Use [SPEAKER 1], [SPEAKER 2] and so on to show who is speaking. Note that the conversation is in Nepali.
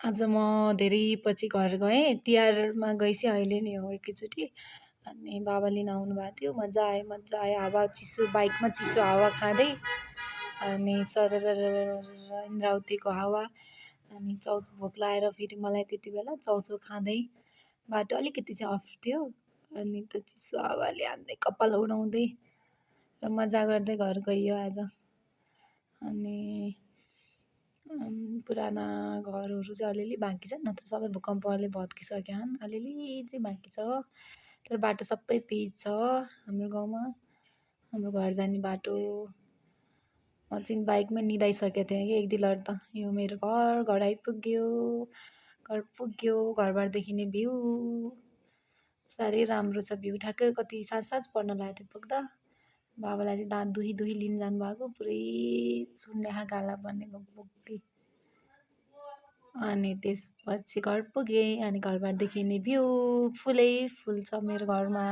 [SPEAKER 1] आज म धेरै पछि घर गएँ। तिहारमा गएपछि अहिले नि हो एकैचोटि। अनि बाबा लिन आउनुभएको थियो। मजा आयो हावा चिसो बाइकमा चिसो हावा खाँदै अनि सरररररर इन्द्रावतीको हावा अनि चाउचाउ भोक लागेर फेरि मलाई त्यति बेला चाउचाउ खाँदै बाटो अलिकति चाहिँ अफ थियो अनि त्यो चिसो हावाले हान्दै कपाल उडाउँदै र मजा गर्दै घर गइयो आज। अनि पुराना घरहरू चाहिँ अलिअलि बाँकी छन् नत्र सबै भूकम्पले भत्किसकेका छन्। अलिअलि चाहिँ बाँकी छ तर बाटो सबै पिच छ हाम्रो गाउँमा। हाम्रो घर जाने बाटो म चाहिँ बाइकमै निदाइसकेको थिएँ कि एक दिलहरू त यो मेरो घर आइपुग्यो, घर पुग्यो, घरबाट देखिने भ्यू साह्रै राम्रो छ भ्यू। ठ्याक्कै कति साँझ पर्न लागेको थियो पुग्दा। बाबालाई चाहिँ दाँत दुही दुही लिन जानुभएको पुरै सुन्ने गाला पर्ने भोकभोक्ती। अनि त्यसपछि घर पुगेँ अनि घरबाट देखिने भ्यू फुलै फुल छ मेरो घरमा।